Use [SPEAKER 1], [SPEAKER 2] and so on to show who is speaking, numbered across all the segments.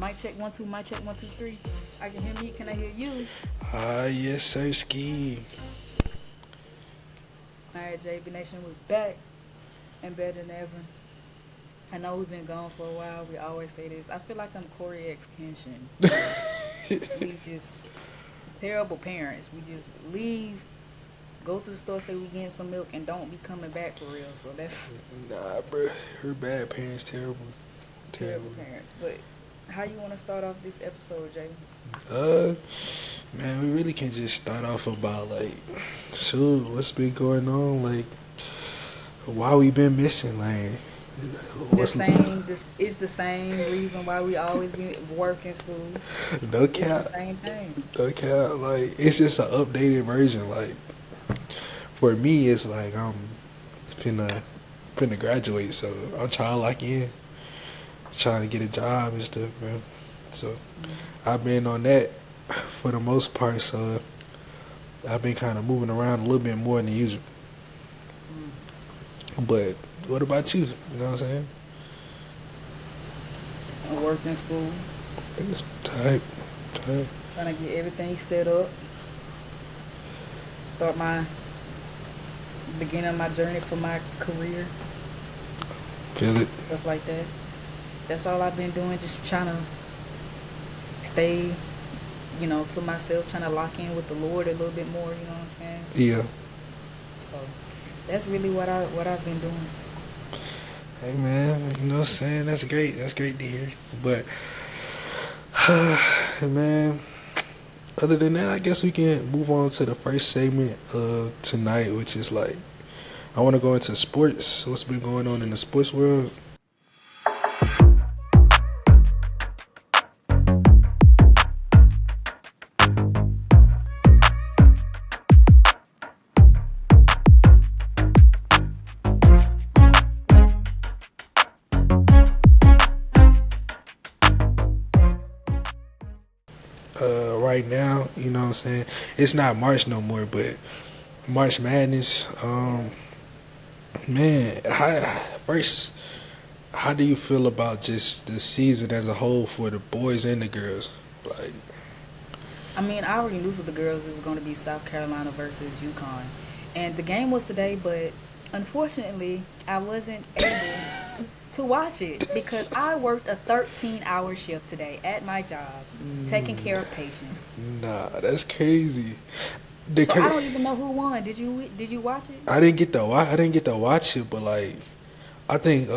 [SPEAKER 1] Mic check 1 2. Mic check 1 2 3. I can hear me. Can I hear you?
[SPEAKER 2] Yes, sir, ski.
[SPEAKER 1] All right, J.A.B Nation, we're back and better than ever. I know we've been gone for a while. We always say this. I feel like I'm Corey X Kenshin. We just terrible parents. We just leave, go to the store, say we getting some milk, and don't be coming back for real. So that's
[SPEAKER 2] Nah, bro. Her bad parents terrible.
[SPEAKER 1] terrible
[SPEAKER 2] Terrible.
[SPEAKER 1] parents. But how you want to start off this episode, Jay?
[SPEAKER 2] Uh, man, we really can just start off about, like, shoot, what's been going on? Like, why we been missing? Like,
[SPEAKER 1] The
[SPEAKER 2] what's.
[SPEAKER 1] same. This is the same reason why we always be working school.
[SPEAKER 2] No
[SPEAKER 1] It's the
[SPEAKER 2] cap.
[SPEAKER 1] same thing.
[SPEAKER 2] No cap. Like, it's just an updated version. Like, for me, it's like I'm finna, finna graduate, so I'm trying to lock in. Trying to get a job and stuff, man. So I've been on that for the most part. So I've been kind of moving around a little bit more than usual. But what about you? You know what I'm saying?
[SPEAKER 1] I work in school,
[SPEAKER 2] It's type, type.
[SPEAKER 1] trying to get everything set up. Start my beginning of my journey for my career,
[SPEAKER 2] Feel it.
[SPEAKER 1] stuff like that. That's all I've been doing, just trying to stay, to myself, trying to lock in with the Lord a little bit more. You know what I'm saying?
[SPEAKER 2] Yeah.
[SPEAKER 1] So that's really what I've been doing.
[SPEAKER 2] Hey man, you know what I'm saying? That's great. That's great to hear. But man, other than that, I guess we can move on to the first segment of tonight, which is like I want to go into sports. What's been going on in the sports world? Right now, you know what I'm saying? It's not March no more, but March Madness. Man, first, how do you feel about just the season as a whole for the boys and the girls? Like,
[SPEAKER 1] I mean, I already knew for the girls it was going to be South Carolina versus UConn, and the game was today, but unfortunately, I wasn't able to watch it because I worked a 13-hour shift today at my job, taking care of patients.
[SPEAKER 2] nah, that's crazy. The
[SPEAKER 1] So I
[SPEAKER 2] cra-
[SPEAKER 1] don't even know who won. Did you watch it?
[SPEAKER 2] I didn't get to watch it, but like, I think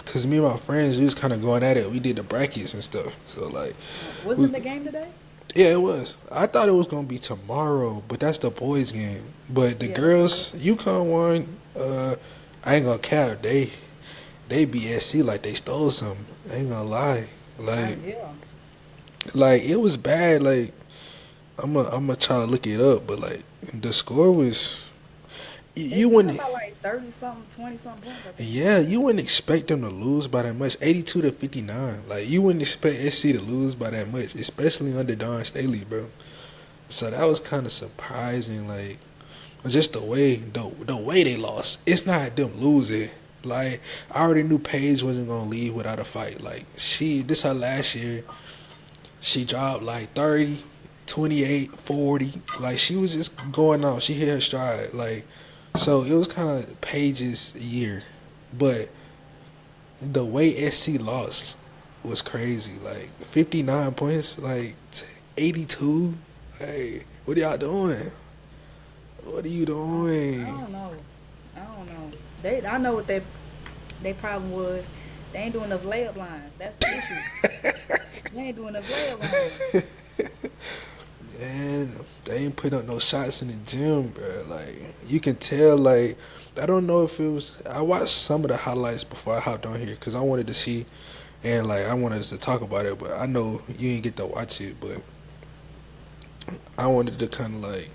[SPEAKER 2] cause me and my friends we was kind of going at it. We did the brackets and stuff, so like, we
[SPEAKER 1] Wasn't the game today?
[SPEAKER 2] yeah, it was. I thought it was gonna be tomorrow, but that's the boys' game. But the
[SPEAKER 1] Yeah, that's the boys.
[SPEAKER 2] girls, UConn won. I ain't gonna cap. They beat SC like they stole something. I ain't gonna lie. Like,
[SPEAKER 1] Yeah.
[SPEAKER 2] like it was bad. Like I'm gonna try to look it up, but like the score was
[SPEAKER 1] They
[SPEAKER 2] you
[SPEAKER 1] beat them
[SPEAKER 2] wouldn't.
[SPEAKER 1] by like 30 something, 20 something points, I think.
[SPEAKER 2] Yeah, you wouldn't expect them to lose by that much. 82-59. Like you wouldn't expect SC to lose by that much, especially under Don Staley, bro. So that was kind of surprising. Like just the way they lost. It's not them losing. Like I already knew Paige wasn't gonna leave without a fight. Like this her last year. She dropped like 30, 28, 40. Like she was just going off. She hit her stride. Like so it was kind of Paige's year, but the way SC lost was crazy. Like 59 points, like 82. Hey, what are y'all doing? What are you
[SPEAKER 1] I
[SPEAKER 2] doing?
[SPEAKER 1] don't know. I don't know. I know what their problem was. They ain't doing enough layup lines. That's the issue. They ain't doing enough layup lines.
[SPEAKER 2] Man, they ain't putting up no shots in the gym, bro. Like you can tell. Like I don't know if it was. I watched some of the highlights before I hopped on here because I wanted to see and like I wanted us to talk about it. But I know you didn't get to watch it. But I wanted to kind of like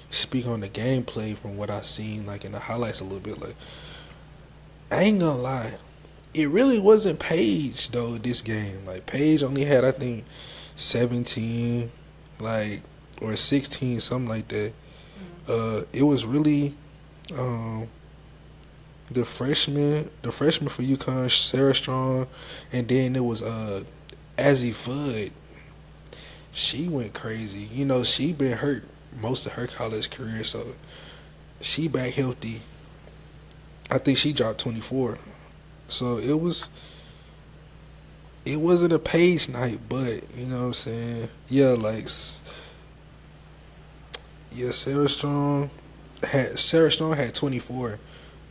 [SPEAKER 2] speak on the gameplay from what I seen like in the highlights a little bit. Like I ain't gonna lie, it really wasn't Paige though. This game, like Paige only had I think 17, like or 16, something like that. It was really um the freshman for UConn, Sarah Strong, and then it was Azzy Fudd, she went crazy. You know, she been hurt most of her college career, so she back healthy. I think she dropped 24. So it wasn't a page night, but you know what I'm saying? Yeah, like yeah, Sarah Strong had 24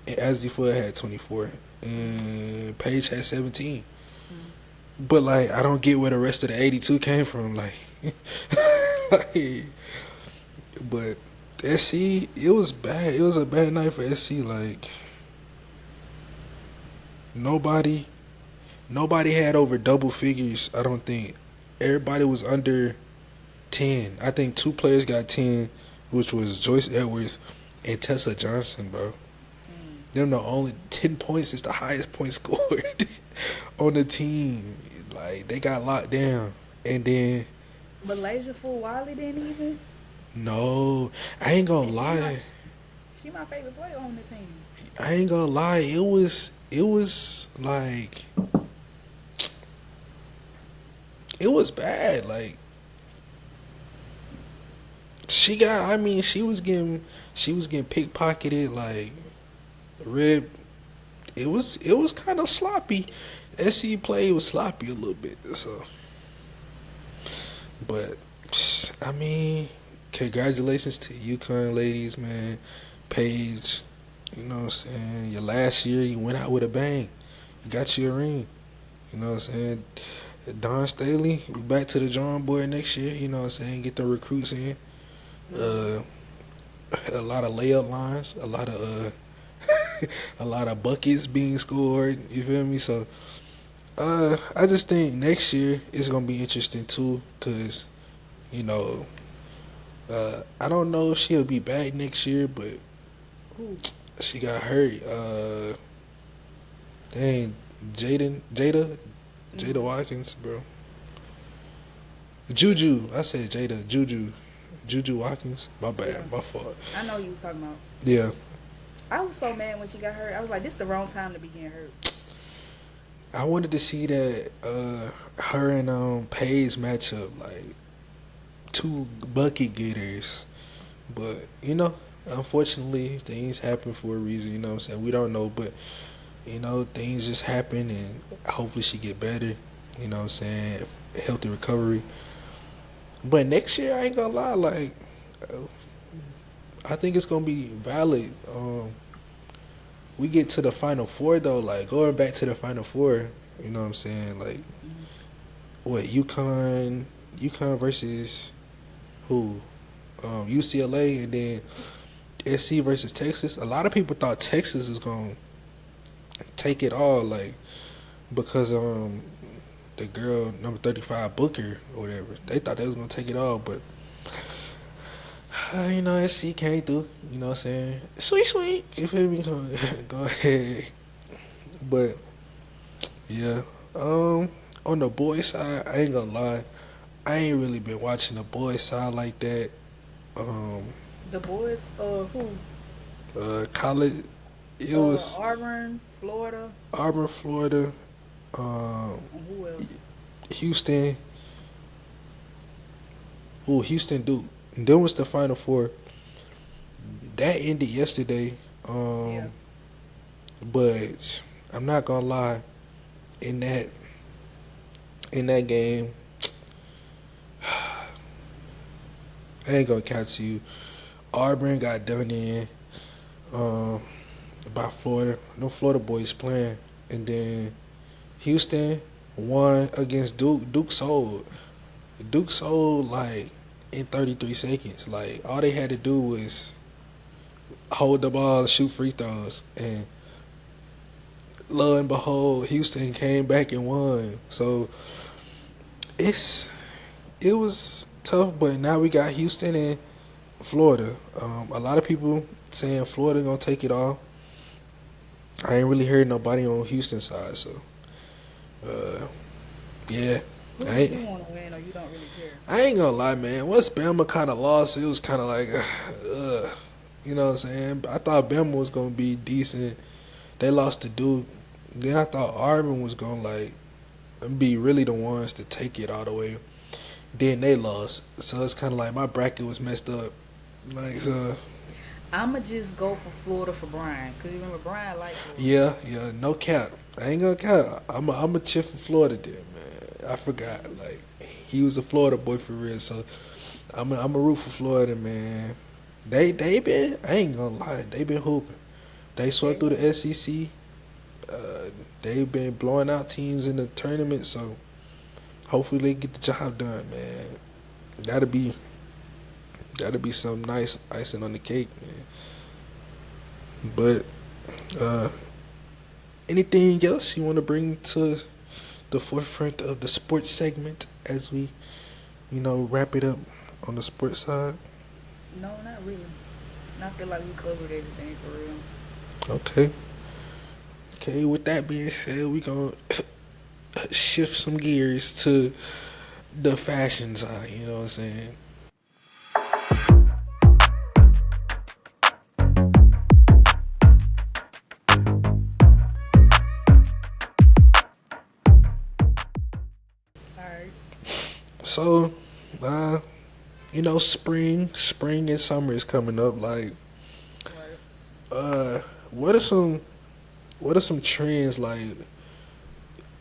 [SPEAKER 2] and Azzy Fudd had 24 and Paige had 17.
[SPEAKER 1] Mm.
[SPEAKER 2] But like I don't get where the rest of the 82 came from like, like but SC it was bad. It was a bad night for SC like nobody nobody had over double figures, I don't think. Everybody was under 10. I think two players got 10, which was Joyce Edwards and Tessa Johnson, bro.
[SPEAKER 1] Mm.
[SPEAKER 2] Them the only 10 points is the highest point scored on the team. Like they got locked down. And then
[SPEAKER 1] Malaysia Fool Wiley didn't even.
[SPEAKER 2] no, I ain't gonna
[SPEAKER 1] And
[SPEAKER 2] lie.
[SPEAKER 1] she my favorite player on the team.
[SPEAKER 2] I ain't gonna lie. It was like it was bad. Like she got. I mean, she was getting pickpocketed. Like rib. It was kind of sloppy. SC play was sloppy a little bit. So, but I mean, congratulations to UConn ladies, man. Paige, you know what I'm saying. Your last year, you went out with a bang. You got your ring. You know what I'm saying. Don Staley, we back to the drawing board next year. You know what I'm saying. Get the recruits in. Uh, a lot of layup lines. A lot of a lot of buckets being scored. You feel me? So, I just think next year is gonna be interesting too, cause you know, I don't know if she'll be back next year, but
[SPEAKER 1] Who?
[SPEAKER 2] she got hurt. Dang, Jada
[SPEAKER 1] Mm.
[SPEAKER 2] Watkins, bro. Juju, I said Jada, Juju Watkins. My
[SPEAKER 1] Yeah,
[SPEAKER 2] bad, my fault.
[SPEAKER 1] I know you was talking about.
[SPEAKER 2] Yeah,
[SPEAKER 1] I was so mad when she got hurt. I was like, this the wrong time to be getting hurt.
[SPEAKER 2] I wanted to see that her and Paige matchup, like two bucket getters, but you know, unfortunately, things happen for a reason. You know what I'm saying? We don't know, but you know, things just happen, and hopefully she get better. You know what I'm saying? Healthy recovery. But next year, I ain't gonna lie, like uh, I think it's gonna be valid. We get to the final four though, like going back to the final four. You know what I'm saying? Like
[SPEAKER 1] Mm.
[SPEAKER 2] what UConn versus who? UCLA and then SC versus Texas. A lot of people thought Texas was gonna take it all, like because the girl number 35 Booker or whatever. They thought they was gonna take it all, but you know SC came through. You know what I'm saying? Sweet. You feel me? Go ahead. But yeah, on the boys side, I ain't gonna lie. I ain't really been watching the boys side like that. Um,
[SPEAKER 1] The boys, who?
[SPEAKER 2] college, it was
[SPEAKER 1] Auburn, Florida,
[SPEAKER 2] Auburn, Florida, um,
[SPEAKER 1] and who else?
[SPEAKER 2] Houston. Ooh, Houston Duke. And then was the final four. That ended yesterday.
[SPEAKER 1] Yeah.
[SPEAKER 2] But I'm not gonna lie. In that game, I ain't gonna catch you. Auburn got done in um, by Florida. No Florida boys playing, and then Houston won against Duke. Duke sold like in 33 seconds. Like all they had to do was hold the ball, shoot free throws, and lo and behold, Houston came back and won. So it's it was tough, but now we got Houston and Florida. A lot of people saying Florida gonna take it all. I ain't really heard nobody on Houston side, so uh, yeah.
[SPEAKER 1] Who
[SPEAKER 2] I
[SPEAKER 1] do you
[SPEAKER 2] ain't,
[SPEAKER 1] want to win, or you don't really care?
[SPEAKER 2] I ain't gonna lie, man. Once Bama kind of lost, it was kind of like, you know what I'm saying? I thought Bama was gonna be decent. They lost to Duke. Then I thought Auburn was gonna like be really the ones to take it all the way. Then they lost, so it's kind of like my bracket was messed up. Like so,
[SPEAKER 1] I'ma just go for Florida for Brian, cause you remember Brian like Florida.
[SPEAKER 2] yeah, no cap. I ain't gonna cap. I'm a cheer for Florida then, man. I forgot. Like he was a Florida boy for real, so I'm a root for Florida, man. They been I ain't gonna lie, they been hooping. They
[SPEAKER 1] They
[SPEAKER 2] swept through
[SPEAKER 1] have.
[SPEAKER 2] the SEC. They've been blowing out teams in the tournament, so hopefully they get the job done, man. That'll be that'll be some nice icing on the cake, man. But uh, anything else you want to bring to the forefront of the sports segment as we, wrap it up on the sports side?
[SPEAKER 1] No, not really. I feel like we covered everything for real.
[SPEAKER 2] Okay. Okay, with that being said, we gonna shift some gears to the fashion side, you know what I'm saying?
[SPEAKER 1] All right.
[SPEAKER 2] So, uh, spring and summer is coming up. Like,
[SPEAKER 1] Right.
[SPEAKER 2] uh, what are some trends like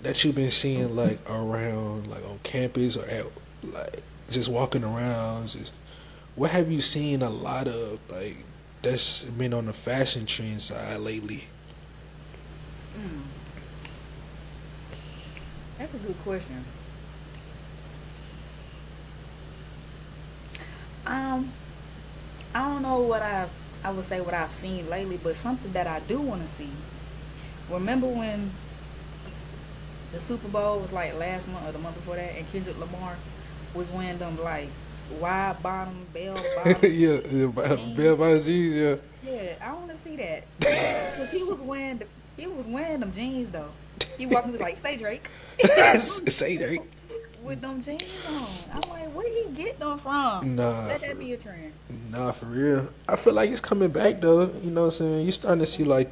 [SPEAKER 2] that you've been seeing like around like on campus or at like just walking around? Just what have you seen a lot of like that's been on the fashion trend side lately?
[SPEAKER 1] Mm, that's a good question. Um, I don't know I would say what I've seen lately, but something that I do want to see. Remember when the Super Bowl was like last month or the month before that, and Kendrick Lamar was wearing them like wide bottom, bell bottom
[SPEAKER 2] Yeah, yeah, Bell
[SPEAKER 1] jeans.
[SPEAKER 2] by G's, yeah.
[SPEAKER 1] Yeah, I want to see that. Cause he was wearing them jeans though. He was like, "Say Drake,"
[SPEAKER 2] Say Drake.
[SPEAKER 1] with them jeans on. I'm like, where did he get them from?
[SPEAKER 2] Nah,
[SPEAKER 1] Let that be a trend.
[SPEAKER 2] for real. I feel like it's coming back though. You know what I'm saying? You starting to see like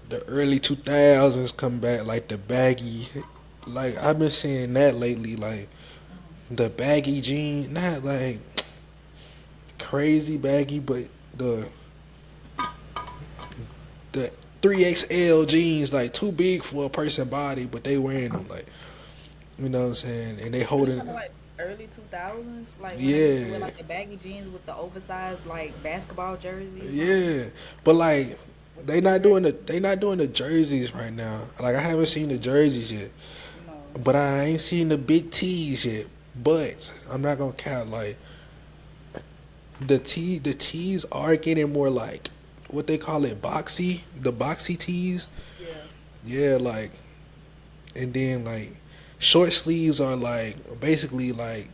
[SPEAKER 2] the early 2000s come back, like the baggy. Like I've been seeing that lately, like the baggy jeans, not like crazy baggy, but the the 3XL jeans, like too big for a person body, but they wearing them like, you know what I'm saying, and they
[SPEAKER 1] Are you
[SPEAKER 2] holding,
[SPEAKER 1] talking like early 2000s, like when they used to wear
[SPEAKER 2] yeah,
[SPEAKER 1] like the baggy jeans with the oversized like basketball jerseys on
[SPEAKER 2] yeah, but like
[SPEAKER 1] with the do rag?
[SPEAKER 2] they not doing the jerseys right now. Like I haven't seen the jerseys yet,
[SPEAKER 1] No.
[SPEAKER 2] but I ain't seen the big tees yet. But I'm not gonna count like the tees are getting more like what they call it boxy, the boxy tees.
[SPEAKER 1] Yeah.
[SPEAKER 2] Yeah, like and then like short sleeves are like basically like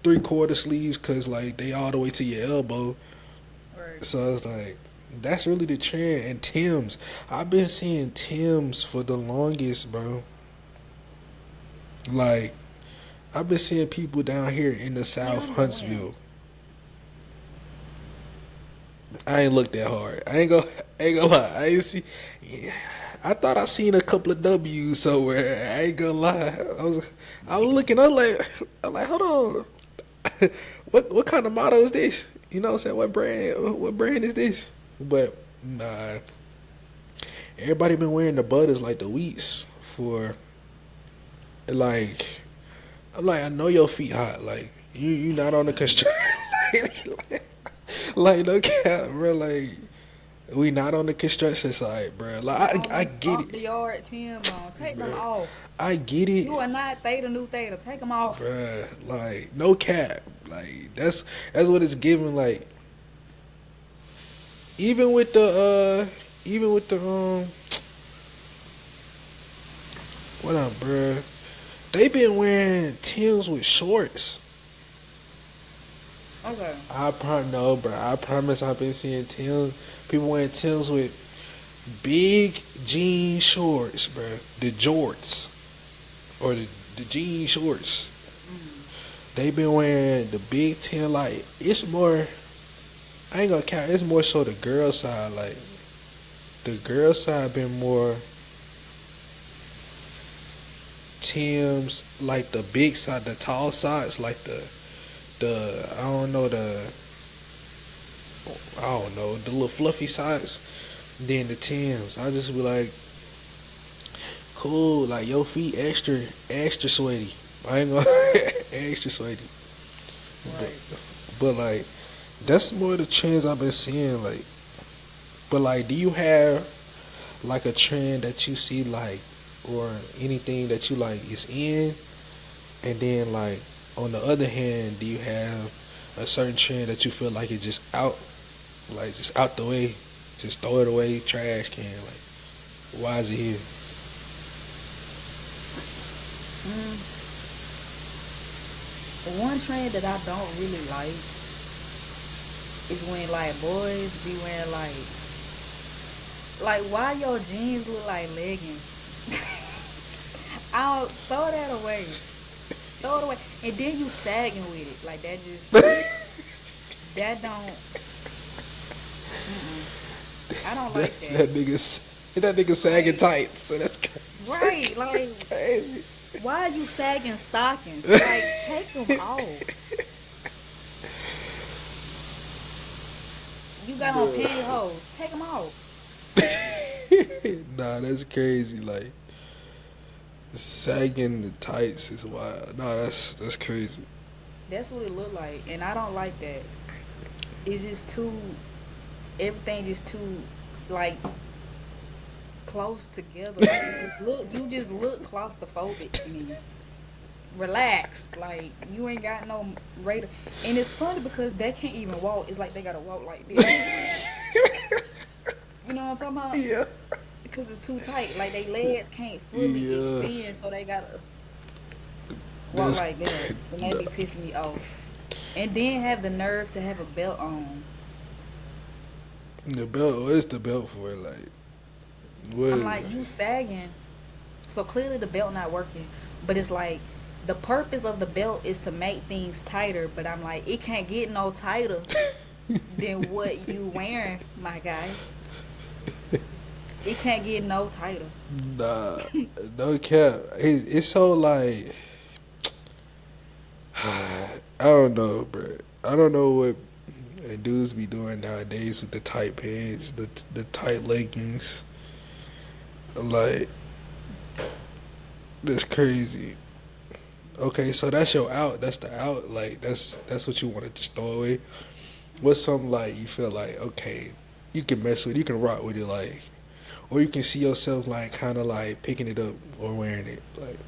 [SPEAKER 2] 3/4 sleeves because like they all the way to your elbow.
[SPEAKER 1] Right.
[SPEAKER 2] So it's like that's really the trend. And Tim's, I've been seeing Tim's for the longest, bro. Like I've been seeing people down here in the South
[SPEAKER 1] Tim's or
[SPEAKER 2] Huntsville.
[SPEAKER 1] Wims?
[SPEAKER 2] I ain't looked that hard. I ain't gonna lie. I ain't see. Yeah, I thought I seen a couple of W's somewhere. I ain't gonna lie. I was looking. I'm like, hold on. What kind of motto is this? You know what I'm saying? What brand is this? But nah, everybody been wearing the butters like the wheats for like. I'm like, I know your feet hot. Like you not on the construction. Like no cap, bro. Like we not on the construction side, bro. Like
[SPEAKER 1] All
[SPEAKER 2] I
[SPEAKER 1] them
[SPEAKER 2] get
[SPEAKER 1] stomp
[SPEAKER 2] it,
[SPEAKER 1] the yard Tim's on. Take them
[SPEAKER 2] bro.
[SPEAKER 1] off.
[SPEAKER 2] I get it,
[SPEAKER 1] You are not Theta New Theta. Take them off.
[SPEAKER 2] bro. Like no cap. Like that's what it's giving. Like even with the what up, bro? They been wearing Tims with shorts.
[SPEAKER 1] Okay.
[SPEAKER 2] No, bro. I promise I've been seeing Tims. People wearing Tims with big jean shorts, bro. The jorts or the jean shorts.
[SPEAKER 1] Mm.
[SPEAKER 2] They been wearing the big Tim. Like it's more. I ain't gonna count. It's more so the girl side. Like the girl side been more Tim's, like the big side, the tall sides, like the I don't know the little fluffy sides. Then the Tim's, I just be like, cool, like your feet extra sweaty. I ain't gonna extra sweaty, but
[SPEAKER 1] Right.
[SPEAKER 2] like that's more the trends I've been seeing. Like, but like, do you have like a trend that you see like, or anything that you like is in, and then like on the other hand, do you have a certain trend that you feel like is just out, like just out the way, just throw it away, trash can. Like, why is it here?
[SPEAKER 1] Mm, one trend that I don't really like is when like boys be wearing like why your jeans look like leggings. I'll throw that away. Throw it away. And then you sagging with it. Like that don't mm-mm. I don't
[SPEAKER 2] that,
[SPEAKER 1] like that.
[SPEAKER 2] that nigga sagging
[SPEAKER 1] Like
[SPEAKER 2] tights. So that's
[SPEAKER 1] right, like
[SPEAKER 2] crazy.
[SPEAKER 1] why are you sagging stockings? Like take them off. You got on pantyhose. Take them off.
[SPEAKER 2] Nah, that's crazy. Like sagging the tights is wild. Nah, that's crazy.
[SPEAKER 1] That's what it look like, and I don't like that. It's just too everything just too like close together. Like you just look claustrophobic to me. Relax, like you ain't got no radar. And it's funny because they can't even walk. It's like they gotta walk like this. You know what I'm talking about?
[SPEAKER 2] Yeah.
[SPEAKER 1] Because it's too tight. Like they legs can't fully
[SPEAKER 2] Yeah.
[SPEAKER 1] extend, so they gotta walk
[SPEAKER 2] That's
[SPEAKER 1] like that. And that
[SPEAKER 2] nah.
[SPEAKER 1] be pissing me off. And then have the nerve to have a belt on.
[SPEAKER 2] The belt. What is the belt for? Like
[SPEAKER 1] I'm
[SPEAKER 2] what?
[SPEAKER 1] like, you sagging. So clearly the belt not working. But it's like the purpose of the belt is to make things tighter. But I'm like, it can't get no tighter than what you wearing, my guy. It can't get no tighter.
[SPEAKER 2] Nah, no cap. It's so like I don't know, bro. I don't know what dudes be doing nowadays with the tight pants, the tight leggings. Like that's crazy. Okay, so that's your out. That's the out. Like that's what you want to just throw away. What's something like you feel like okay, you can mess with, you can rock with it, like, or you can see yourself like kind of like picking it up or wearing it, like.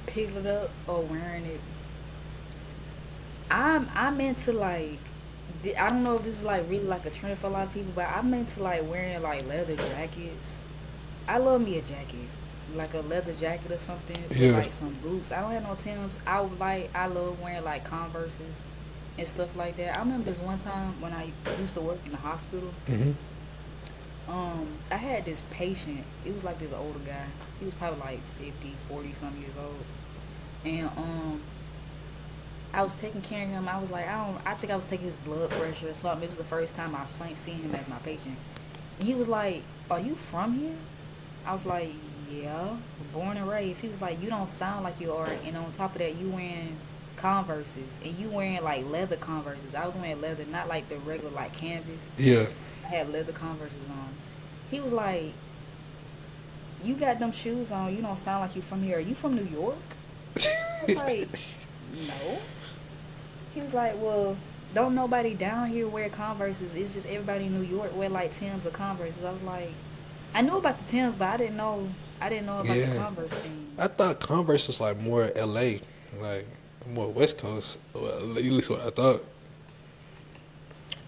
[SPEAKER 1] Picking it up or wearing it. I'm into like I don't know if this is like really like a trend for a lot of people, but I'm into like wearing like leather jackets. I love me a jacket, like a leather jacket or something with
[SPEAKER 2] Yeah.
[SPEAKER 1] like some boots. I don't have no Timbs. I love wearing like Converses and stuff like that. I remember this one time when I used to work in the hospital.
[SPEAKER 2] Hmm.
[SPEAKER 1] I had this patient. It was like this older guy. He was probably like 50, 40 some years old. And I was taking care of him. I was like, I think I was taking his blood pressure or something. It was the first time I seen him as my patient. And he was like, "Are you from here?" I was like, "Yeah, born and raised." He was like, "You don't sound like you are." And on top of that, you wearing Converses and you wearing like leather Converses. I was wearing leather, not like the regular like canvas.
[SPEAKER 2] Yeah.
[SPEAKER 1] I had leather Converses on. He was like, "You got them shoes on. You don't sound like you from here. Are you from New York?" I was like, "No." He was like, "Well, don't nobody down here wear Converses. It's just everybody in New York wear like Tims or Converses." I was like, I knew about the Tims, but I didn't know about the
[SPEAKER 2] Yeah.
[SPEAKER 1] Converse thing.
[SPEAKER 2] I thought Converse was like more LA, like more West Coast. Well, at least what I thought.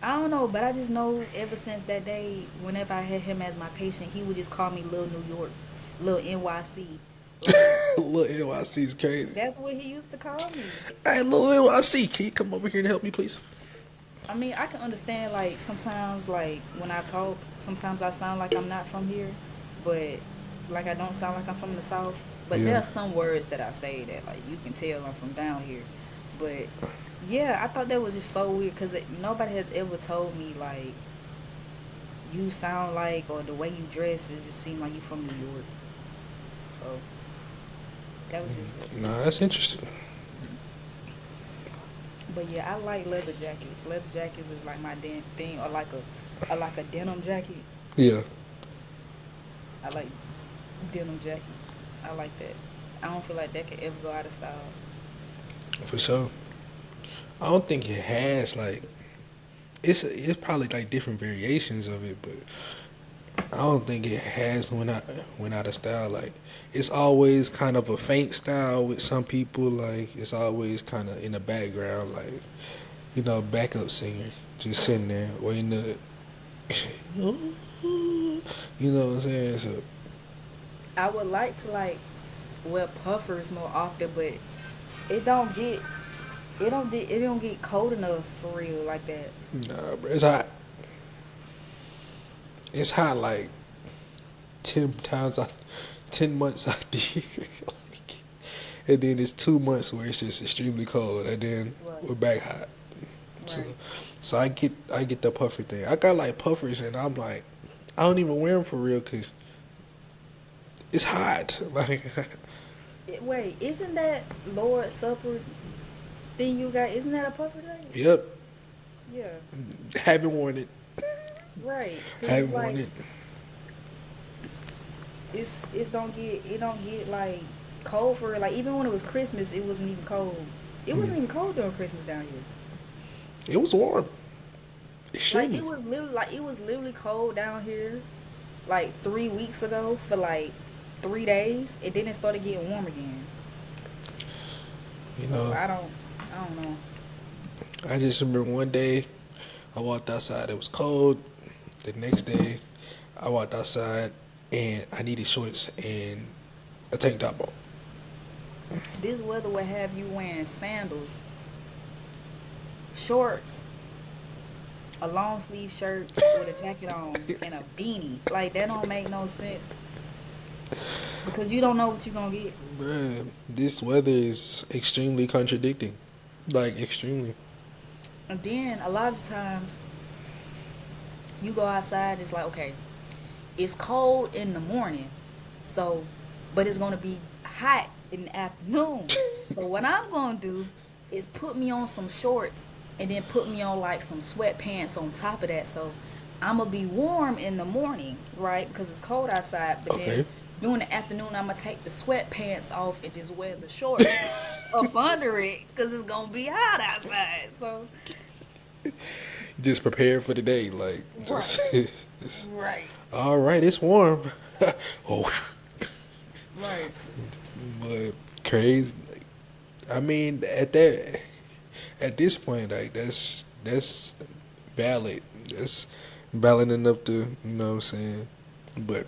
[SPEAKER 1] I don't know, but I just know ever since that day, whenever I had him as my patient, he would just call me Little New York, Little NYC. Like
[SPEAKER 2] Little NYC is crazy.
[SPEAKER 1] that's what he used to call me.
[SPEAKER 2] Hey, little NYC, can you come over here and help me, please?
[SPEAKER 1] I mean, I can understand like sometimes like when I talk, sometimes I sound like I'm not from here, but like I don't sound like I'm from the South. But there
[SPEAKER 2] Yeah.
[SPEAKER 1] are some words that I say that like you can tell I'm from down here. But yeah, I thought that was just so weird because nobody has ever told me like you sound like or the way you dress it just seem like you from New York. So That was just.
[SPEAKER 2] Nah, that's interesting.
[SPEAKER 1] But yeah, I like leather jackets. Leather jackets is like my thing, or like a denim jacket.
[SPEAKER 2] Yeah,
[SPEAKER 1] I like denim jackets. I like that. I don't feel like that could ever go out of style.
[SPEAKER 2] for sure. I don't think it has like it's probably like different variations of it, but I don't think it has went out of style. Like it's always kind of a faint style with some people. Like it's always kind of in the background, like backup singer just sitting there waiting to, you know what I'm saying? So
[SPEAKER 1] I would like to like wear puffers more often, but it don't get it don't get cold enough for real like that.
[SPEAKER 2] nah, bro, it's hot. It's hot like 10 times out, 10 months out the year. Like, and then it's 2 months where it's just extremely cold, and then
[SPEAKER 1] Right.
[SPEAKER 2] we're back hot. So,
[SPEAKER 1] Right.
[SPEAKER 2] so I get the puffer thing. I got like puffers, and I'm like, I don't even wear them for real because it's hot. Like,
[SPEAKER 1] Wait, isn't that Lord Supper thing you got? Isn't that a puffer day?
[SPEAKER 2] yep,
[SPEAKER 1] Yeah.
[SPEAKER 2] haven't worn it.
[SPEAKER 1] Right. Cause it's
[SPEAKER 2] Haven't worn
[SPEAKER 1] like
[SPEAKER 2] it.
[SPEAKER 1] it don't get like cold for real. Like even when it was Christmas, it wasn't even cold. It wasn't even cold during Christmas down here.
[SPEAKER 2] It was warm,
[SPEAKER 1] Like
[SPEAKER 2] extremely.
[SPEAKER 1] it was literally cold down here like 3 weeks ago for like 3 days, and then it started getting warm again.
[SPEAKER 2] You
[SPEAKER 1] So
[SPEAKER 2] know,
[SPEAKER 1] I don't know.
[SPEAKER 2] I just remember one day I walked outside. It was cold. The next day, I walked outside and I needed shorts and a tank top on.
[SPEAKER 1] This weather will have you wearing sandals, shorts, a long sleeve shirt with a jacket on, and a beanie. Like that don't make no sense because you don't know what you're gonna get.
[SPEAKER 2] Bruh, this weather is extremely contradicting. Like, extremely.
[SPEAKER 1] And then a lot of times you go outside, it's like okay, it's cold in the morning, so but it's gonna be hot in the afternoon. So what I'm gonna do is put me on some shorts and then put me on like some sweatpants on top of that. So I'm gonna be warm in the morning, right? Because it's cold outside. But then
[SPEAKER 2] Okay.
[SPEAKER 1] during the afternoon, I'm gonna take the sweatpants off and just wear the shorts up under it because it's gonna be hot outside. So
[SPEAKER 2] Just prepared for the day. Like, just.
[SPEAKER 1] right, right,
[SPEAKER 2] All right, it's warm. Oh,
[SPEAKER 1] right.
[SPEAKER 2] but crazy. Like, I mean, at this point, like that's valid. That's valid enough to what I'm saying. But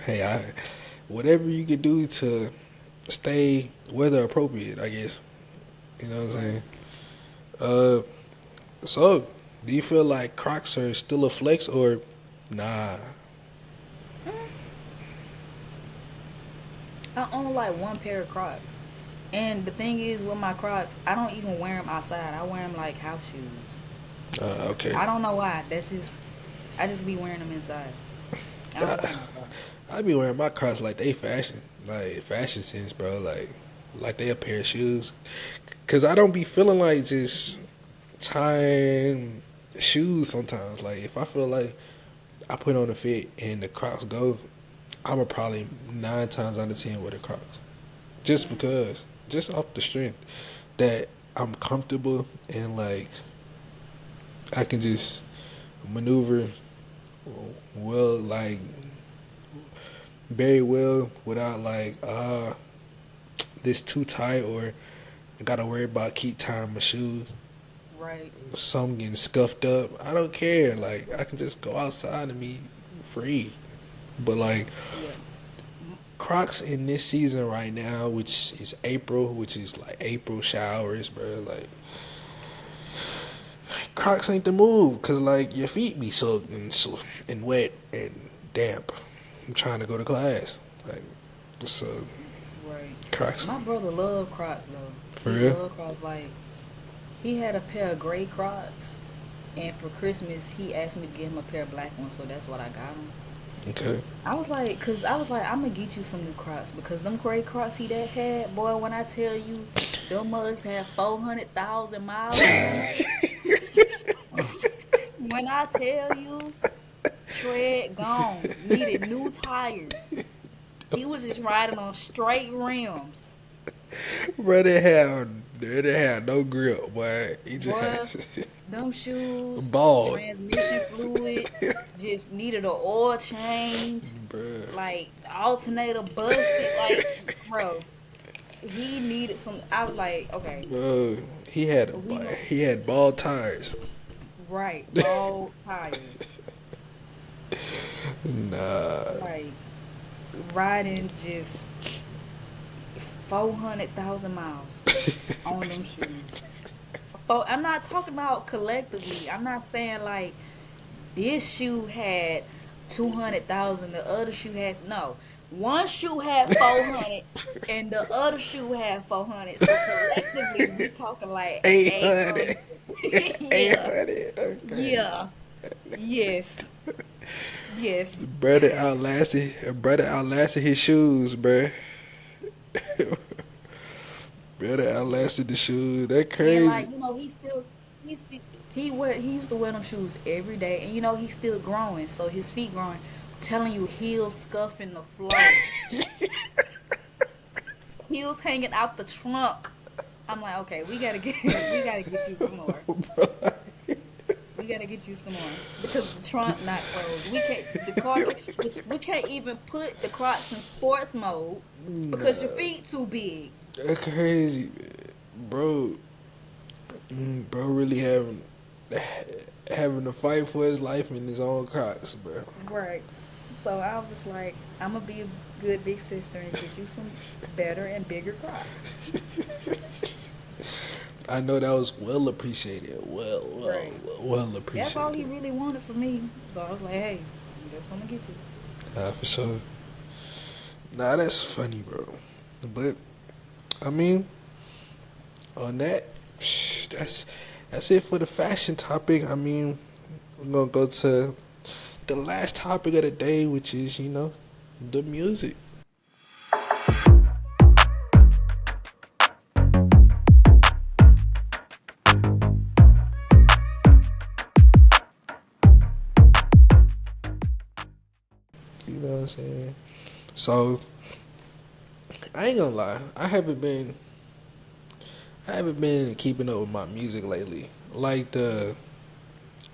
[SPEAKER 2] hey, whatever you can do to stay weather appropriate, I guess. You know what I'm
[SPEAKER 1] Right.
[SPEAKER 2] saying? Uh, so do you feel like Crocs are still a flex or nah?
[SPEAKER 1] Mm, I own like one pair of Crocs. And the thing is, with my Crocs, I don't even wear them outside. I wear them like house shoes.
[SPEAKER 2] Okay.
[SPEAKER 1] I don't know why. I just be wearing them inside. I don't wear them outside.
[SPEAKER 2] I be wearing my Crocs like they fashion, like fashion sense, bro. Like they a pair of shoes. Cause I don't be feeling like just tying shoes sometimes. Like if I feel like I put on a fit and the Crocs go, I'ma probably 9 times out of 10 wear the Crocs. Just because, just off the strength that I'm comfortable and like I can just maneuver well, like very well without like this too tight or I gotta worry about keep tying my shoes.
[SPEAKER 1] Right.
[SPEAKER 2] Some getting scuffed up. I don't care. Like I can just go outside and be free. But like
[SPEAKER 1] Yeah.
[SPEAKER 2] Crocs in this season right now, which is April, which is like April showers, bro. Like Crocs ain't the move, cause like your feet be soaked and wet and damp. I'm trying to go to class, like so.
[SPEAKER 1] Right.
[SPEAKER 2] Crocs
[SPEAKER 1] My brother loved Crocs though.
[SPEAKER 2] for
[SPEAKER 1] He
[SPEAKER 2] real.
[SPEAKER 1] loved Crocs. Like he had a pair of gray Crocs, and for Christmas he asked me to get him a pair of black ones. So that's what I got him.
[SPEAKER 2] Okay.
[SPEAKER 1] I was like, I'm gonna get you some new Crocs because them gray Crocs he that had, boy. When I tell you, them mugs have 400,000 miles on them. When I tell you, tread gone, needed new tires. He was just riding on straight rims,
[SPEAKER 2] Bro, they had no grip, boy. He just had
[SPEAKER 1] bruh. Them shoes,
[SPEAKER 2] bald,
[SPEAKER 1] transmission fluid, just needed an oil change.
[SPEAKER 2] bro.
[SPEAKER 1] Like the alternator busted. Like, bro, he needed some. I was like, okay,
[SPEAKER 2] Bro,
[SPEAKER 1] we go
[SPEAKER 2] he had bald tires.
[SPEAKER 1] right, ball tires,
[SPEAKER 2] Nah.
[SPEAKER 1] like riding just 400,000 miles on them shoes. I'm not talking about collectively. I'm not saying like this shoe had 200,000, the other shoe had no. One shoe had 400 and the other shoe had 400. So collectively we talking like 800.
[SPEAKER 2] 800.
[SPEAKER 1] Yeah.
[SPEAKER 2] 800. Okay.
[SPEAKER 1] Yeah. Yes. Yes.
[SPEAKER 2] Brother outlasted his shoes, bruh. Brother outlasted the shoes. That
[SPEAKER 1] And
[SPEAKER 2] crazy.
[SPEAKER 1] like, he used to wear them shoes every day and he's still growing. So his feet growing. Telling you heels scuffing the floor. Heels hanging out the trunk. I'm like, okay, we gotta get you some more. We gotta get you some more because the trunk not closed. We can't even put the Crocs in sports mode because your
[SPEAKER 2] Nah,
[SPEAKER 1] feet too big.
[SPEAKER 2] that crazy, bro. Bro, really having to fight for his life in his own Crocs, bro.
[SPEAKER 1] Right. So I was like, I'm gonna be a good big sister and get you some better and bigger Crocs.
[SPEAKER 2] I know that was well appreciated.
[SPEAKER 1] Right.
[SPEAKER 2] Well
[SPEAKER 1] That's all he
[SPEAKER 2] appreciated.
[SPEAKER 1] really wanted from me. So I was like, hey, that's what I'm gonna get you.
[SPEAKER 2] For sure. Nah, that's funny, bro. But I mean, on that, that's it for the fashion topic. I mean, we're gonna go to the last topic of the day, which is the music. You know what I'm saying? So I ain't gonna lie, I haven't been keeping up with my music lately. Like the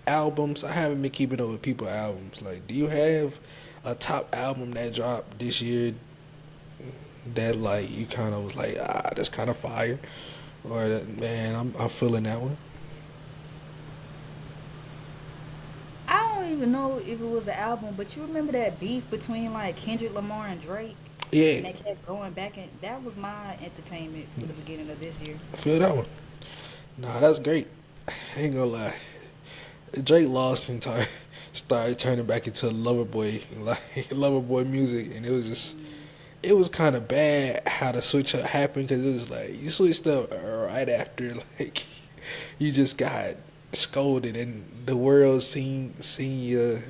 [SPEAKER 2] albums, I haven't been keeping up with people albums. Like, do you have a top album that dropped this year that like you kind of was like, that's kind of fire, or that, man, I'm feeling that one.
[SPEAKER 1] I don't even know if it was an album, but you remember that beef between like Kendrick Lamar and Drake?
[SPEAKER 2] Yeah,
[SPEAKER 1] And they kept going back, and that was my entertainment for the beginning of this year.
[SPEAKER 2] I feel that one. Nah, that's great. I ain't gonna lie. Drake lost and started turning back into Loverboy, like Loverboy music, and it was kind of bad how the switch up happened because it was like you switched up right after like you just got scolded and the world seen you.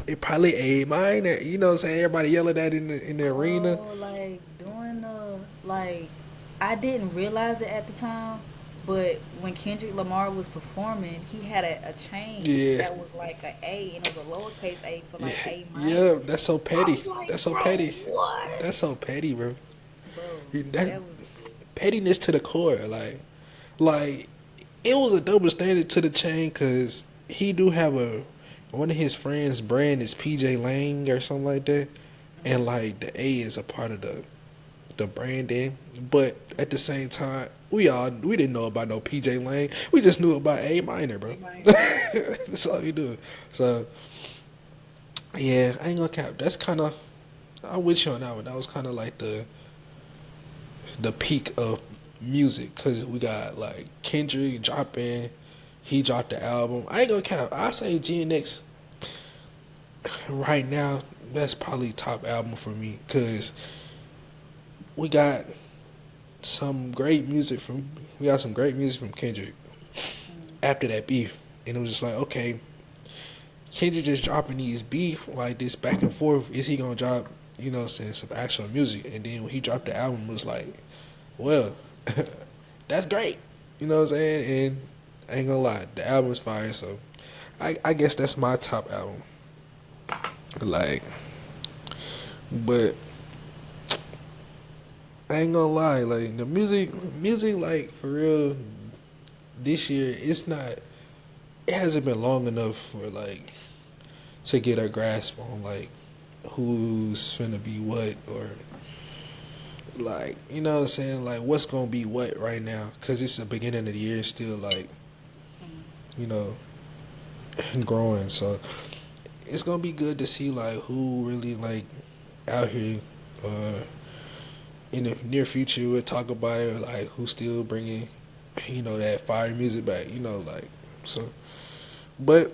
[SPEAKER 2] It probably A minor, you know what I'm saying? Everybody yelling at in the arena.
[SPEAKER 1] Oh, like doing the like, I didn't realize it at the time, but when Kendrick Lamar was performing, he had a chain
[SPEAKER 2] Yeah,
[SPEAKER 1] that was like a A, and it was a lowercase A for
[SPEAKER 2] yeah,
[SPEAKER 1] like A
[SPEAKER 2] yeah.
[SPEAKER 1] minor.
[SPEAKER 2] That's so
[SPEAKER 1] I
[SPEAKER 2] petty.
[SPEAKER 1] was like,
[SPEAKER 2] That's so
[SPEAKER 1] bro,
[SPEAKER 2] petty.
[SPEAKER 1] what?
[SPEAKER 2] That's so petty, bro.
[SPEAKER 1] Bro,
[SPEAKER 2] That
[SPEAKER 1] that was
[SPEAKER 2] pettiness to the core, like it was a double standard to the chain because he do have one of his friends' brand is PJ Lang or something like that, and like the A is a part of the branding, but at the same time, we didn't know about no PJ Lang. We just knew about A minor, bro.
[SPEAKER 1] A minor.
[SPEAKER 2] That's all we do. So yeah, I ain't gonna cap. That's kind of I'm with you on that one. That was kind of like the peak of music because we got like Kendrick dropping. He dropped the album. I ain't gonna count. I say GNX right now. That's probably top album for me because we got some great music from Kendrick
[SPEAKER 1] Mm.
[SPEAKER 2] after that beef, and it was just like okay, Kendrick just dropping these beef like this back and forth. Is he gonna drop, you know, saying some actual music? And then when he dropped the album, it was like, well, that's great. You know what I'm saying? And I ain't gonna lie, the album's fire. So I guess that's my top album. Like, but I ain't gonna lie, like the music, like for real, this year it's not. It hasn't been long enough for like to get a grasp on like who's finna be what or like you know what I'm saying, like what's gonna be what right now because it's the beginning of the year still like you know growing, so it's gonna be good to see like who really like out here in the near future. We'll talk about it like who's still bringing you know that fire music back, you know, like so. But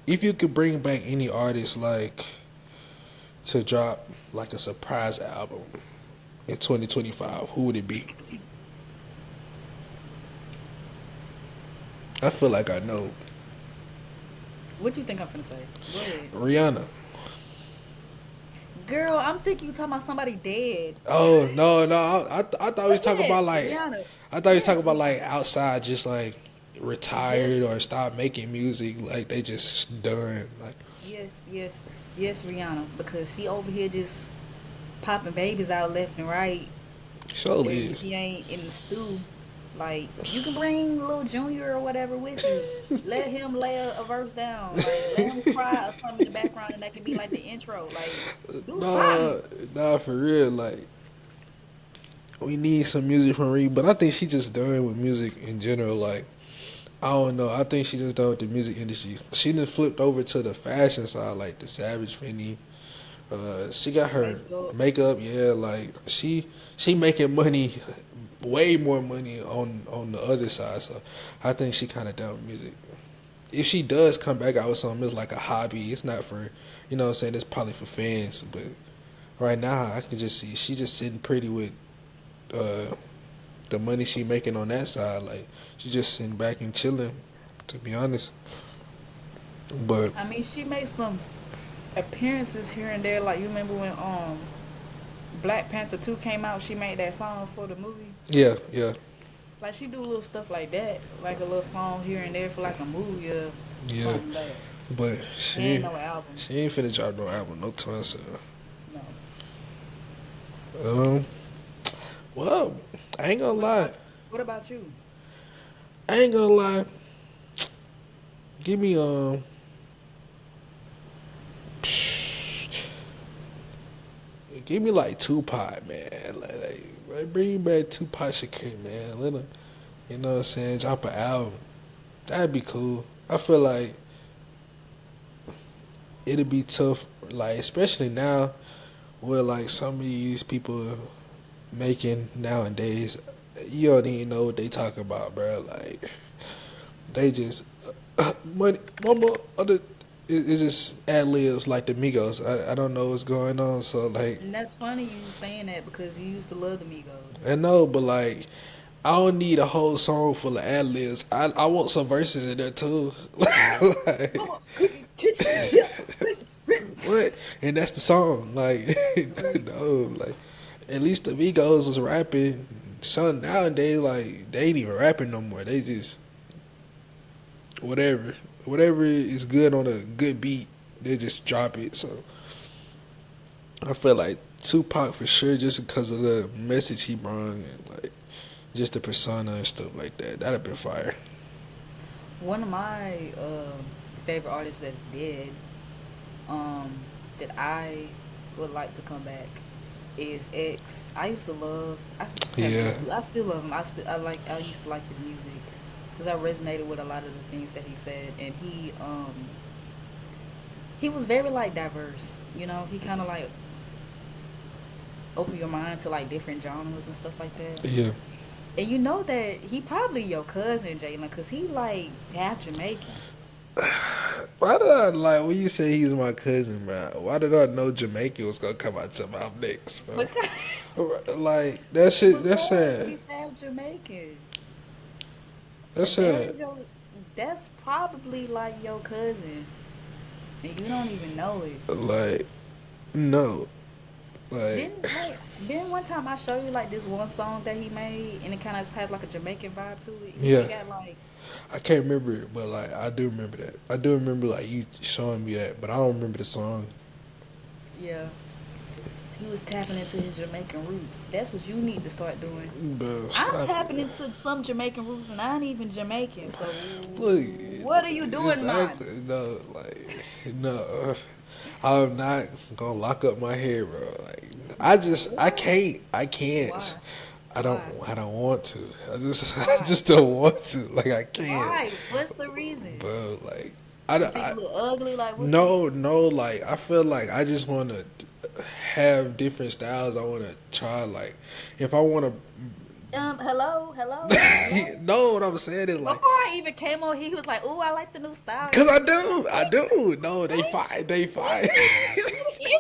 [SPEAKER 2] if you could bring back any artist like to drop like a surprise album in 2025, who would it be? I feel like I know.
[SPEAKER 1] What you think I'm finna say? Go ahead.
[SPEAKER 2] Rihanna.
[SPEAKER 1] Girl, I'm thinking you talking about somebody dead.
[SPEAKER 2] Oh no, I thought we was
[SPEAKER 1] But
[SPEAKER 2] talking about
[SPEAKER 1] yes,
[SPEAKER 2] like
[SPEAKER 1] Rihanna.
[SPEAKER 2] I thought he was talking
[SPEAKER 1] Yes,
[SPEAKER 2] about like
[SPEAKER 1] Rihanna.
[SPEAKER 2] outside, just like
[SPEAKER 1] Yes,
[SPEAKER 2] retired or stopped making music, like they just done. Like,
[SPEAKER 1] yes, yes, yes, Rihanna. Because she over here just popping babies out left and right,
[SPEAKER 2] surely
[SPEAKER 1] and
[SPEAKER 2] is.
[SPEAKER 1] she ain't in the stew. Like you can bring little Junior or whatever with you. Let him lay a verse down. Like let him cry or something in the background, and that can be like the intro. Like do
[SPEAKER 2] Nah,
[SPEAKER 1] something.
[SPEAKER 2] nah, for real. Like, we need some music from Ree, but I think she just done with music in general. Like, I don't know. I think she just done with the music industry. She just flipped over to the fashion side, like the Savage Fenty. She got her
[SPEAKER 1] Makeup.
[SPEAKER 2] makeup. Yeah, like she making money, way more money on the other side. So I think she kind of done with music. If she does come back out with something, it's like a hobby. It's not for, you know what I'm saying, it's probably for fans. But right now, I can just see she just sitting pretty with uh, the money she making on that side. Like, she just sitting back and chilling, to be honest. But,
[SPEAKER 1] I mean, she made some appearances here and there. Like you remember when Black Panther 2 came out, she made that song for the movie.
[SPEAKER 2] yeah, yeah,
[SPEAKER 1] Like she do little stuff like that, like a little song here and there for like a movie or
[SPEAKER 2] yeah.
[SPEAKER 1] something like that.
[SPEAKER 2] But
[SPEAKER 1] Ain't no album.
[SPEAKER 2] she ain't finna drop no album no time soon.
[SPEAKER 1] No.
[SPEAKER 2] Um, well, I ain't gonna
[SPEAKER 1] What
[SPEAKER 2] lie.
[SPEAKER 1] about what about you?
[SPEAKER 2] I ain't gonna lie. Give me give me like Tupac, man. Like bring back Tupac Shakur, man. Let him, you know what I'm saying, drop an album. That'd be cool. I feel like it'd be tough, like especially now, where like some of these people making nowadays, you don't even know what they talk about, bro. Like they just money, mama, other. It's just ad libs like the Migos. I don't know what's going on, so like
[SPEAKER 1] And that's funny you saying that because you used to love the Migos.
[SPEAKER 2] I know, but like I don't need a whole song full of ad libs. I want some verses in there too. Like,
[SPEAKER 1] Mama, cookie, kitchen, yeah,
[SPEAKER 2] what? And that's the song. Like no, like at least the Migos was rapping. Son nowadays, like they ain't even rapping no more. They just whatever is good on a good beat, they just drop it. So I feel like Tupac for sure, just because of the message he brought and like just the persona and stuff like that. That'd have been fire.
[SPEAKER 1] One of my favorite artists that's dead, um, that I would like to come back is X. I used to love.
[SPEAKER 2] Yeah,
[SPEAKER 1] I still love him. I used to like his music because I resonated with a lot of the things that he said, and he was very like diverse. You know, he kind of like open your mind to like different genres and stuff like that.
[SPEAKER 2] yeah.
[SPEAKER 1] And you know that he probably your cousin, Jalen, because he like half Jamaican.
[SPEAKER 2] Why did I like when you say he's my cousin, bro? Why did I know Jamaican was gonna come out your mouth next, bro?
[SPEAKER 1] Because,
[SPEAKER 2] Like that shit. That's
[SPEAKER 1] because
[SPEAKER 2] sad.
[SPEAKER 1] he's half Jamaican.
[SPEAKER 2] That's
[SPEAKER 1] And that
[SPEAKER 2] sad.
[SPEAKER 1] is your That's probably like your cousin, and you don't even know it.
[SPEAKER 2] Like, no. Like,
[SPEAKER 1] Didn't one time I show you like this one song that he made, and it kind of has like a Jamaican vibe to it. It
[SPEAKER 2] yeah.
[SPEAKER 1] got like,
[SPEAKER 2] I can't remember it, but like I do remember that. I do remember like you showing me that, but I don't remember the song.
[SPEAKER 1] yeah, he was tapping into his Jamaican roots. That's what you need to start doing.
[SPEAKER 2] Bro,
[SPEAKER 1] I'm
[SPEAKER 2] stop
[SPEAKER 1] tapping
[SPEAKER 2] it.
[SPEAKER 1] into some Jamaican roots, and I ain't even Jamaican. So
[SPEAKER 2] Look,
[SPEAKER 1] what are you doing, man?
[SPEAKER 2] exactly. No, like, no. I'm not gonna lock up my hair, bro. Like, I
[SPEAKER 1] What?
[SPEAKER 2] can't, I can't.
[SPEAKER 1] Why?
[SPEAKER 2] I don't,
[SPEAKER 1] Why?
[SPEAKER 2] I don't want to. I
[SPEAKER 1] Why?
[SPEAKER 2] just don't want to. Like, I can't,
[SPEAKER 1] Why? What's the reason?
[SPEAKER 2] bro. Like,
[SPEAKER 1] You think
[SPEAKER 2] I
[SPEAKER 1] you look ugly? Like, what's the?
[SPEAKER 2] no, no. Like, I feel like I just want to have different styles. I want to try. Like, if I want
[SPEAKER 1] Hello, hello,
[SPEAKER 2] to,
[SPEAKER 1] hello.
[SPEAKER 2] no, what I'm saying is
[SPEAKER 1] Before
[SPEAKER 2] like.
[SPEAKER 1] I even came on, he was like, "Ooh, I like the new style."
[SPEAKER 2] Cause
[SPEAKER 1] You
[SPEAKER 2] I
[SPEAKER 1] see?
[SPEAKER 2] do, I do. No, they
[SPEAKER 1] Thank
[SPEAKER 2] fight, they
[SPEAKER 1] thank
[SPEAKER 2] fight.
[SPEAKER 1] you,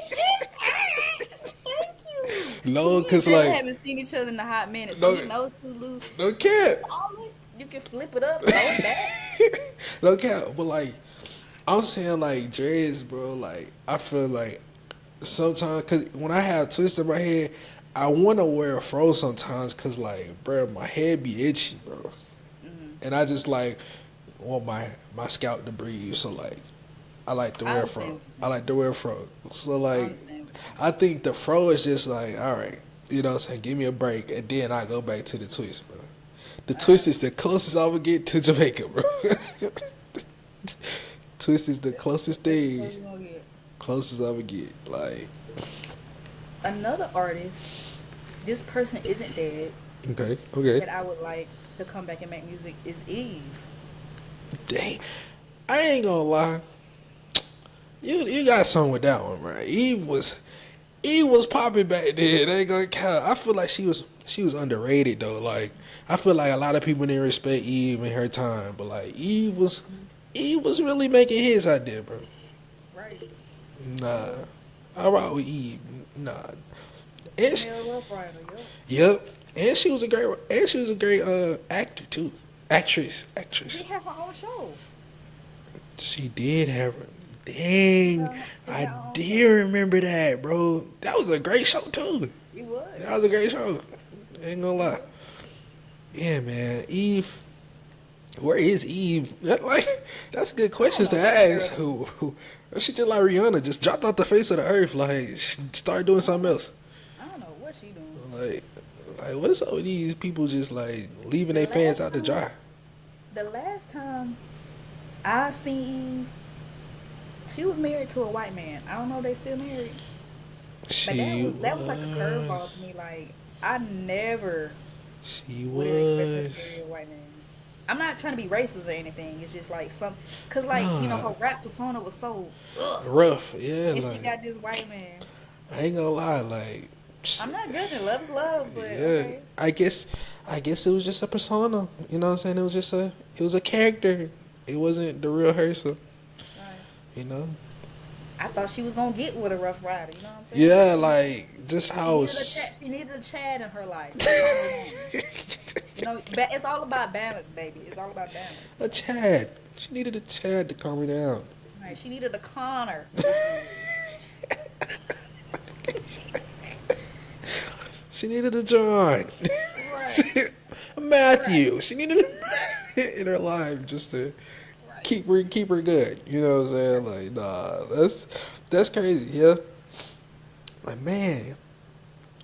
[SPEAKER 1] thank you. Cause
[SPEAKER 2] No,
[SPEAKER 1] me and
[SPEAKER 2] cause
[SPEAKER 1] Jay
[SPEAKER 2] like
[SPEAKER 1] haven't seen each other in a hot minute, so
[SPEAKER 2] no,
[SPEAKER 1] his nose too loose.
[SPEAKER 2] no
[SPEAKER 1] You can
[SPEAKER 2] cap,
[SPEAKER 1] style it. You can flip it up, throw it back.
[SPEAKER 2] no cap. But like I'm saying, like dreads, bro. Like I feel like sometimes, cause when I have twists in my head, I want to wear a fro sometimes, cause like, bro, my head be itchy, bro,
[SPEAKER 1] Hmm.
[SPEAKER 2] and I just like want my scalp to breathe. So like, I like to
[SPEAKER 1] I
[SPEAKER 2] wear
[SPEAKER 1] understand
[SPEAKER 2] fro.
[SPEAKER 1] what you're
[SPEAKER 2] I
[SPEAKER 1] saying.
[SPEAKER 2] like to wear fro. So
[SPEAKER 1] I
[SPEAKER 2] like.
[SPEAKER 1] understand what you're saying.
[SPEAKER 2] I think the fro is just like, all right, you know what I'm saying? Give me a break, and then I go back to the twist, bro. The twist is the closest I would get to Jamaica, bro. Twist is the closest
[SPEAKER 1] That's the
[SPEAKER 2] thing,
[SPEAKER 1] closest you're gonna get.
[SPEAKER 2] closest I would get. Like,
[SPEAKER 1] Another artist. This person isn't dead.
[SPEAKER 2] okay, okay.
[SPEAKER 1] That I would like to come back and make music is Eve.
[SPEAKER 2] Dang, I ain't gonna lie. You got something with that one, right? Eve was popping back then. They ain't gonna count. I feel like she was underrated though. Like I feel like a lot of people didn't respect Eve in her time, but like Eve was really making hits out there, bro.
[SPEAKER 1] Right. She
[SPEAKER 2] Nah,
[SPEAKER 1] was.
[SPEAKER 2] I rock with Eve. Nah, and
[SPEAKER 1] Female Rough Rider, yup.
[SPEAKER 2] yep, and she was a great actor too. Actress.
[SPEAKER 1] She had her own show.
[SPEAKER 2] She did have. Dang,
[SPEAKER 1] She
[SPEAKER 2] I
[SPEAKER 1] had her own
[SPEAKER 2] did
[SPEAKER 1] show.
[SPEAKER 2] remember that, bro. That was a great show too.
[SPEAKER 1] It was.
[SPEAKER 2] That was a great show. Ain't gonna
[SPEAKER 1] It
[SPEAKER 2] lie.
[SPEAKER 1] was.
[SPEAKER 2] Yeah, man. Eve, where is Eve? That's good
[SPEAKER 1] I don't
[SPEAKER 2] questions
[SPEAKER 1] know
[SPEAKER 2] to
[SPEAKER 1] where that
[SPEAKER 2] ask.
[SPEAKER 1] girl is.
[SPEAKER 2] Who she just like Rihanna, just dropped off the face of the earth, like start doing
[SPEAKER 1] I don't
[SPEAKER 2] something
[SPEAKER 1] know.
[SPEAKER 2] else.
[SPEAKER 1] I don't know what she doing.
[SPEAKER 2] Like, like what's up with these people just like leaving
[SPEAKER 1] The
[SPEAKER 2] their fans
[SPEAKER 1] last
[SPEAKER 2] out to
[SPEAKER 1] time,
[SPEAKER 2] dry?
[SPEAKER 1] the last time I seen Eve, she was married to a white man. I don't know if they still married, but
[SPEAKER 2] She
[SPEAKER 1] that was like a curveball to
[SPEAKER 2] was.
[SPEAKER 1] me. Like I never
[SPEAKER 2] She
[SPEAKER 1] would have expected her to
[SPEAKER 2] was.
[SPEAKER 1] marry a white man. I'm not trying to be racist or anything. It's just like cause like
[SPEAKER 2] Nah,
[SPEAKER 1] her rap persona was so ugh,
[SPEAKER 2] rough. Yeah,
[SPEAKER 1] and she
[SPEAKER 2] like
[SPEAKER 1] got this white man.
[SPEAKER 2] I ain't gonna lie, like.
[SPEAKER 1] I'm not judging. Love is love, but
[SPEAKER 2] Yeah,
[SPEAKER 1] okay.
[SPEAKER 2] I guess it was just a persona. You know what I'm saying? It was a character. It wasn't the real her. So
[SPEAKER 1] All right.
[SPEAKER 2] you know.
[SPEAKER 1] I thought she was gonna get with a Rough Rider. You know what I'm saying?
[SPEAKER 2] Yeah, like just
[SPEAKER 1] She
[SPEAKER 2] how
[SPEAKER 1] needed
[SPEAKER 2] it's.
[SPEAKER 1] she needed a Chad in her life to calm her down. You know, it's all about balance, baby. It's all about balance.
[SPEAKER 2] A Chad. She needed a Chad to calm her down.
[SPEAKER 1] Right? She needed a Connor, if you will.
[SPEAKER 2] She needed a John.
[SPEAKER 1] Right.
[SPEAKER 2] A
[SPEAKER 1] Right.
[SPEAKER 2] Matthew. She needed a in her life just to
[SPEAKER 1] Right.
[SPEAKER 2] keep her good. You know what I'm saying? Like, nah, that's crazy. Yeah. Like, man,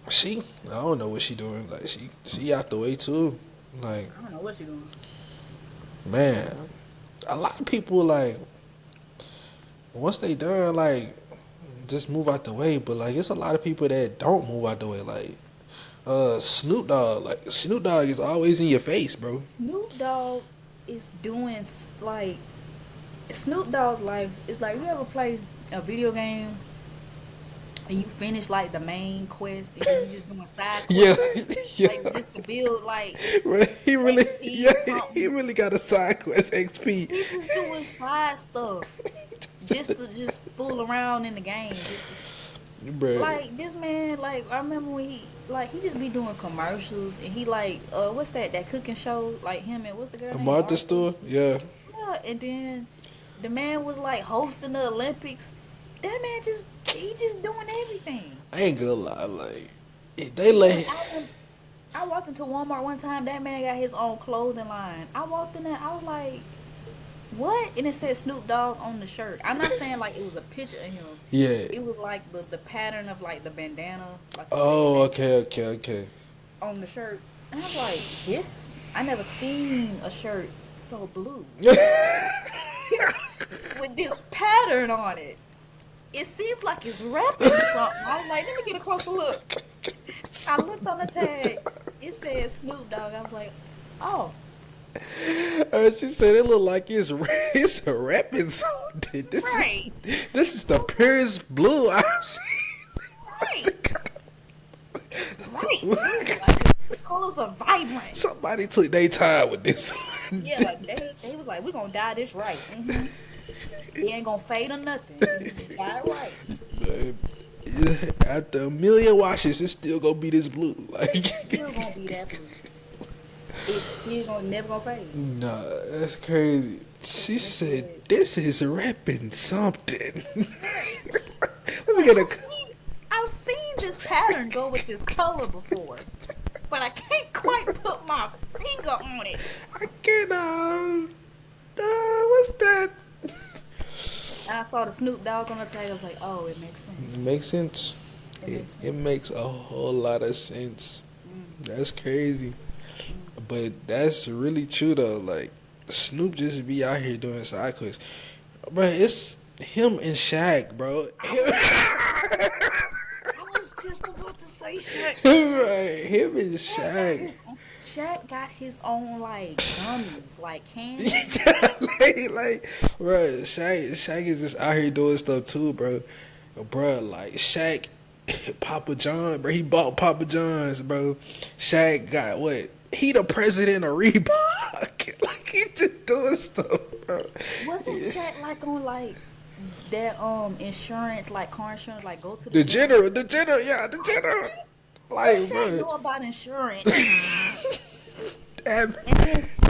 [SPEAKER 2] I don't know what she doing. Like, she out the way too. Like,
[SPEAKER 1] I don't know what she doing.
[SPEAKER 2] man, a lot of people like once they done like just move out the way. But like, it's a lot of people that don't move out the way. Like, Snoop Dogg. Like, Snoop Dogg is always in your face, bro.
[SPEAKER 1] Snoop Dogg is doing like Snoop Dogg's life is like you ever play a video game and you finish like the main quest and then you just doing side
[SPEAKER 2] Yeah,
[SPEAKER 1] quests
[SPEAKER 2] yeah.
[SPEAKER 1] like just to build like
[SPEAKER 2] Right, he really,
[SPEAKER 1] XP
[SPEAKER 2] yeah,
[SPEAKER 1] or
[SPEAKER 2] he
[SPEAKER 1] something.
[SPEAKER 2] really got a side quest XP.
[SPEAKER 1] He just doing side stuff just to just fool around in the game.
[SPEAKER 2] Bruh.
[SPEAKER 1] Like this man, like I remember when he just be doing commercials and he like what's that cooking show like him and what's the girl
[SPEAKER 2] A
[SPEAKER 1] name
[SPEAKER 2] Martha
[SPEAKER 1] Martha?
[SPEAKER 2] store? Yeah.
[SPEAKER 1] Yeah, and then the man was like hosting the Olympics. That man he just doing everything.
[SPEAKER 2] I ain't gonna lie, like they
[SPEAKER 1] And
[SPEAKER 2] lay.
[SPEAKER 1] I walked into Walmart one time. That man got his own clothing line. I walked in there. I was like, "What?" And it said Snoop Dogg on the shirt. I'm not saying like it was a picture of him.
[SPEAKER 2] Yeah.
[SPEAKER 1] It was like the pattern of like the bandana, like a red
[SPEAKER 2] Oh,
[SPEAKER 1] bandana
[SPEAKER 2] okay.
[SPEAKER 1] on the shirt. And I was like, "This? I never seen a shirt so blue with this pattern on it. It seems like it's wrapping something." I was like, "Let me get a closer look." I looked on the tag. It said Snoop Dogg. I was like, "Oh,
[SPEAKER 2] She said it looked like it's a rapping something.
[SPEAKER 1] right,
[SPEAKER 2] This is the purest blue I've seen.
[SPEAKER 1] right." It's bright too. Like the colors are vibrant.
[SPEAKER 2] Somebody took their time with this.
[SPEAKER 1] Yeah, like they was like, "We gonna dye this right. He ain't gonna fade or nothing. We just dye it right."
[SPEAKER 2] After a million washes, it's still gonna be this blue. Like,
[SPEAKER 1] It's still gonna be that blue. It's still gonna never gonna fade.
[SPEAKER 2] nah, that's crazy. She said, "This is rapping something."
[SPEAKER 1] Right.
[SPEAKER 2] Let me
[SPEAKER 1] Like
[SPEAKER 2] get a.
[SPEAKER 1] I've seen this pattern go with this color before, but I can't quite put my finger on it.
[SPEAKER 2] I can't. What's that?
[SPEAKER 1] And I saw the Snoop Dogg on the tag. I was like, "Oh, it makes sense.
[SPEAKER 2] It makes sense.
[SPEAKER 1] It makes sense."
[SPEAKER 2] It makes a whole lot of sense. That's crazy. But that's really true though. Like Snoop just be out here doing side quests. Bro, it's him and Shaq, bro.
[SPEAKER 1] I was just about to say Shaq.
[SPEAKER 2] Right, him and
[SPEAKER 1] Shaq
[SPEAKER 2] Shaq.
[SPEAKER 1] Shaq got his own like gummies, like candy.
[SPEAKER 2] like, bro, Shaq is just out here doing stuff too, bro. Bro, like Shaq, Papa John, bro. He bought Papa John's, bro. Shaq got what? He the president of Reebok. Like he just doing stuff, bro.
[SPEAKER 1] Wasn't Shaq like on like that insurance, like car insurance, like go to
[SPEAKER 2] The
[SPEAKER 1] store?
[SPEAKER 2] general, yeah, the general.
[SPEAKER 1] What
[SPEAKER 2] Like,
[SPEAKER 1] Shaq know
[SPEAKER 2] bro,
[SPEAKER 1] about insurance?
[SPEAKER 2] damn,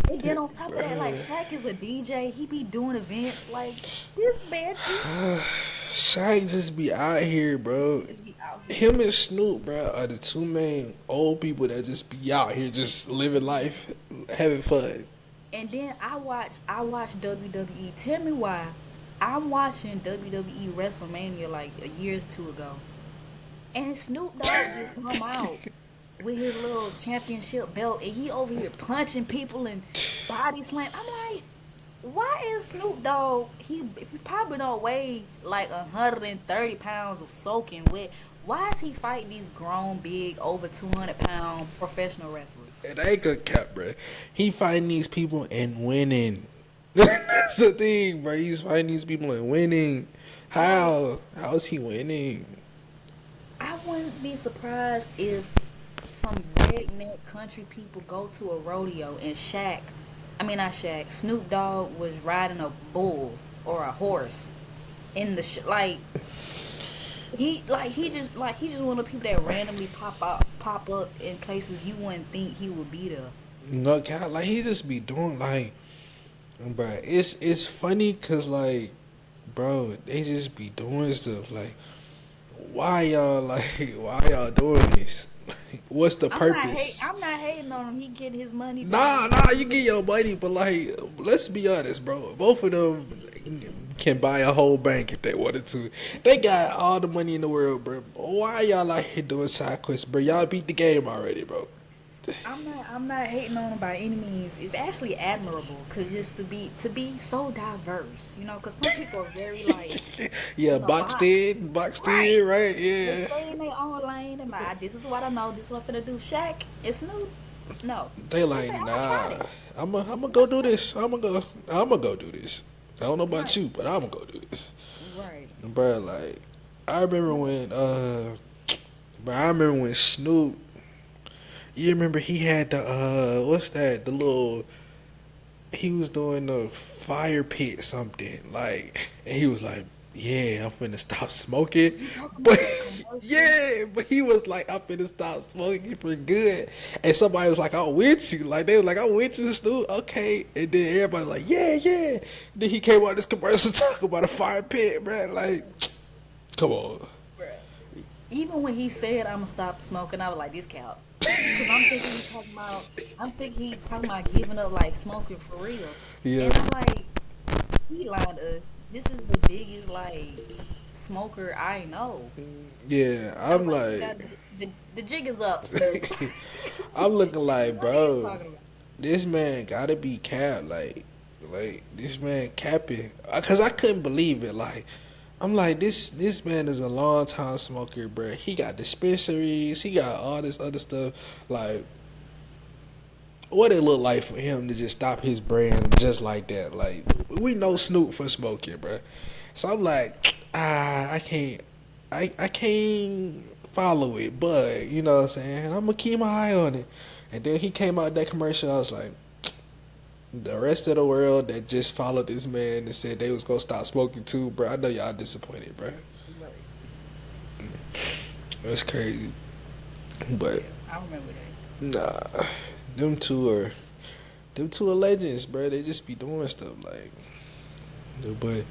[SPEAKER 1] And then on top of that, like Shaq is a DJ. He be doing events. Like this man
[SPEAKER 2] Shaq just be out here, bro.
[SPEAKER 1] just be out here.
[SPEAKER 2] Him and Snoop, bro, are the two main old people that just be out here, just living life, having fun.
[SPEAKER 1] And then I watch WWE. Tell me why. I'm watching WWE WrestleMania like a year or two ago, and Snoop Dogg just come out with his little championship belt, and he over here punching people and body slam. I'm like, why is Snoop Dogg? He probably don't weigh like 130 pounds of soaking wet. Why is he fighting these grown, big, over 200-pound professional wrestlers?
[SPEAKER 2] And I ain't gonna cap, bro. He fighting these people and winning. That's the thing, bro. He's fighting these people and winning. How? How is he winning?
[SPEAKER 1] I wouldn't be surprised if some redneck country people go to a rodeo and not Shaq, Snoop Dogg was riding a bull or a horse in the he just one of the people that randomly pop up in places you wouldn't think he would be there.
[SPEAKER 2] No cap, like he just be doing like, bro. It's funny cause like, bro, they just be doing stuff like, why y'all doing this? Like, what's the purpose?
[SPEAKER 1] I'm not hating on him. He get his money
[SPEAKER 2] Nah,
[SPEAKER 1] back.
[SPEAKER 2] you get your money, but like, let's be honest, bro. Both of them can buy a whole bank if they wanted to. They got all the money in the world, bro. Why y'all out here doing side quests, bro? Y'all beat the game already, bro.
[SPEAKER 1] I'm not hating on him by any means. It's actually admirable, cause just to be so diverse, cause some people are very like
[SPEAKER 2] Yeah, boxed in, right?
[SPEAKER 1] They
[SPEAKER 2] Yeah.
[SPEAKER 1] stay in their own lane and like, this is what I know, this is what I'm finna do. Shaq and Snoop, no.
[SPEAKER 2] They like,
[SPEAKER 1] say, "I'ma
[SPEAKER 2] nah,
[SPEAKER 1] try it."
[SPEAKER 2] I'm go do this. I'm gonna go do this. I don't know about
[SPEAKER 1] Right.
[SPEAKER 2] you, but I'm gonna go do this.
[SPEAKER 1] Right.
[SPEAKER 2] Bro, like, I remember when Snoop, you remember he had the what's that? The little, he was doing the fire pit something, like, and he was like, yeah, I'm finna stop smoking.
[SPEAKER 1] You talking
[SPEAKER 2] But
[SPEAKER 1] about that commercial?
[SPEAKER 2] yeah, but he was like, I'm finna stop smoking for good. And somebody was like, I'm with you. Like, they was like, I'm with you, Stu. Okay. And then everybody was like, yeah, yeah. Then he came out this commercial talking about a fire pit, man. Like, come on.
[SPEAKER 1] Bruh. Even when he said I'm gonna stop smoking, I was like, this count. Cause I'm thinking he talking about giving up like smoking for real.
[SPEAKER 2] Yeah.
[SPEAKER 1] And I'm like, he lied to us. This is the biggest like smoker I know.
[SPEAKER 2] Yeah,
[SPEAKER 1] I was
[SPEAKER 2] I'm
[SPEAKER 1] like, you got
[SPEAKER 2] like,
[SPEAKER 1] the jig is up, Snoop.
[SPEAKER 2] I'm looking like,
[SPEAKER 1] What are you
[SPEAKER 2] bro,
[SPEAKER 1] talking about?
[SPEAKER 2] this man gotta be capped. Like this man capping. Cause I couldn't believe it. Like, I'm like, this man is a long time smoker, bro. He got dispensaries. He got all this other stuff. Like, what it look like for him to just stop his brand just like that? Like, we know Snoop for smoking, bro. So I'm like, I can't follow it, but you know what I'm saying. I'm gonna keep my eye on it. And then he came out that commercial. I was like, the rest of the world that just followed this man and said they was gonna stop smoking too, bro. I know y'all disappointed, bro.
[SPEAKER 1] Right.
[SPEAKER 2] That's crazy. But
[SPEAKER 1] Yeah, I remember that.
[SPEAKER 2] nah, them two are legends, bro. They just be doing stuff like. But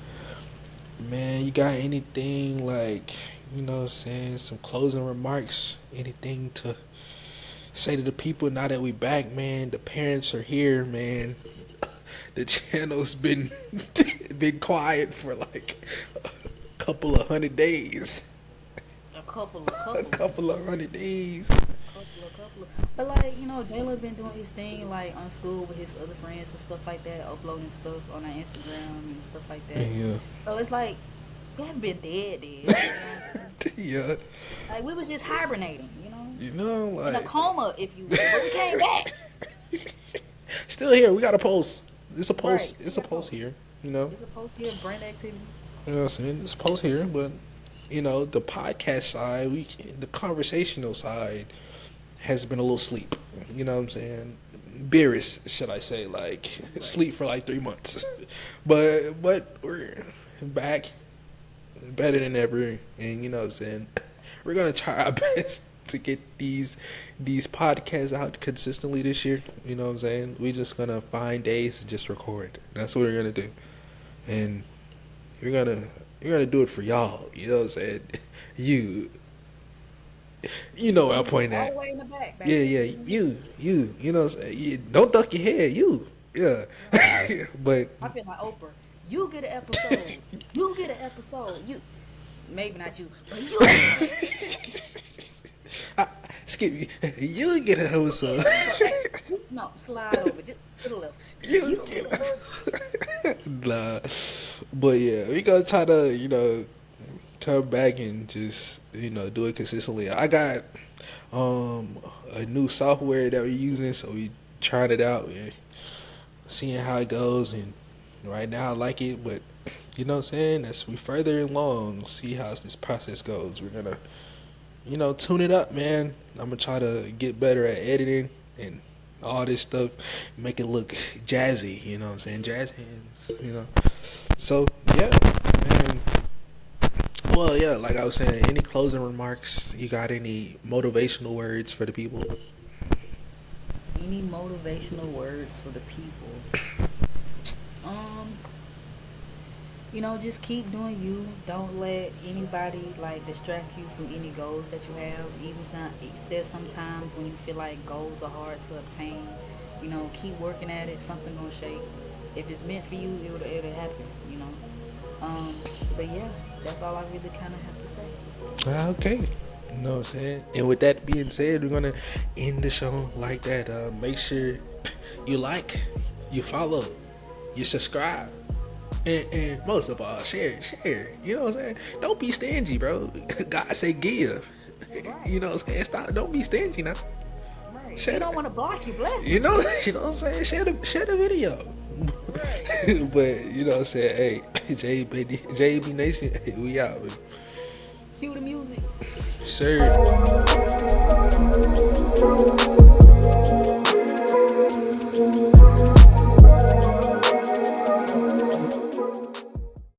[SPEAKER 2] man, you got anything like, you know what I'm saying, some closing remarks? Anything to say to the people now that we back, man? The parents are here, man. The channel's been been quiet for like a couple of 100 days.
[SPEAKER 1] A couple, a
[SPEAKER 2] A
[SPEAKER 1] couple.
[SPEAKER 2] couple of 100 days.
[SPEAKER 1] Couple. But like, Jayla been doing his thing like on school with his other friends and stuff like that, uploading stuff on our Instagram and stuff like that.
[SPEAKER 2] Yeah.
[SPEAKER 1] So it's like we haven't been dead. You know what I'm saying?
[SPEAKER 2] Yeah.
[SPEAKER 1] Like we was just hibernating,
[SPEAKER 2] You know,
[SPEAKER 1] in a
[SPEAKER 2] like
[SPEAKER 1] coma, if you will. But we came back.
[SPEAKER 2] still here. We got a post. It's a
[SPEAKER 1] Right.
[SPEAKER 2] post. It's a post here. You know.
[SPEAKER 1] It's supposed to be a brand activity.
[SPEAKER 2] You know what I'm saying? It's a post here, but you know the podcast side, the conversational side has been a little sleep. You know what I'm saying? Beerus, should I say? Like sleep for like 3 months, but we're back, better than ever, and you know what I'm saying? We're gonna try our best to get these podcasts out consistently this year. You know what I'm saying? We just gonna find days to just record. That's what we're gonna do, and you're gonna do it for y'all. You know what I'm saying? You know where I'm pointing
[SPEAKER 1] All
[SPEAKER 2] at.
[SPEAKER 1] the way in the back,
[SPEAKER 2] Yeah,
[SPEAKER 1] baby.
[SPEAKER 2] yeah, you know what I'm saying? Don't duck your head, yeah. But
[SPEAKER 1] I feel like Oprah. You get an episode. You get an episode. You, maybe not you, but you.
[SPEAKER 2] skip me. You get a episode.
[SPEAKER 1] No, slide over just to the left.
[SPEAKER 2] You get a nah. But yeah, we gonna try to, come back and just, do it consistently. I got a new software that we're using, so we tried it out and seeing how it goes, and right now I like it, but you know what I'm saying, as we further along, see how this process goes. We're gonna tune it up, man. I'm gonna try to get better at editing and all this stuff, make it look jazzy, you know what I'm saying, jazz hands. So yeah, man. Well, yeah, like I was saying, any closing remarks? You got any motivational words for the people?
[SPEAKER 1] Any motivational words for the people? Just keep doing you. Don't let anybody distract you from any goals that you have. There's sometimes when you feel like goals are hard to obtain. Keep working at it. Something gonna shake. If it's meant for you, it'll happen. But yeah, that's all I really kind of have to say.
[SPEAKER 2] Okay. You know what I'm saying? And with that being said, we're going to end the show like that. Make sure you like, you follow, you subscribe. And most of all, share. You know what I'm saying? Don't be stingy, bro. God say give.
[SPEAKER 1] Right.
[SPEAKER 2] You know what I'm saying? Don't be stingy now.
[SPEAKER 1] Right. You don't want to block your blessings.
[SPEAKER 2] You know what I'm saying? Share the video.
[SPEAKER 1] Right.
[SPEAKER 2] But you know what I'm saying? Hey, J.A.B Nation, hey, we out. Man.
[SPEAKER 1] Cue the music.
[SPEAKER 2] Sir.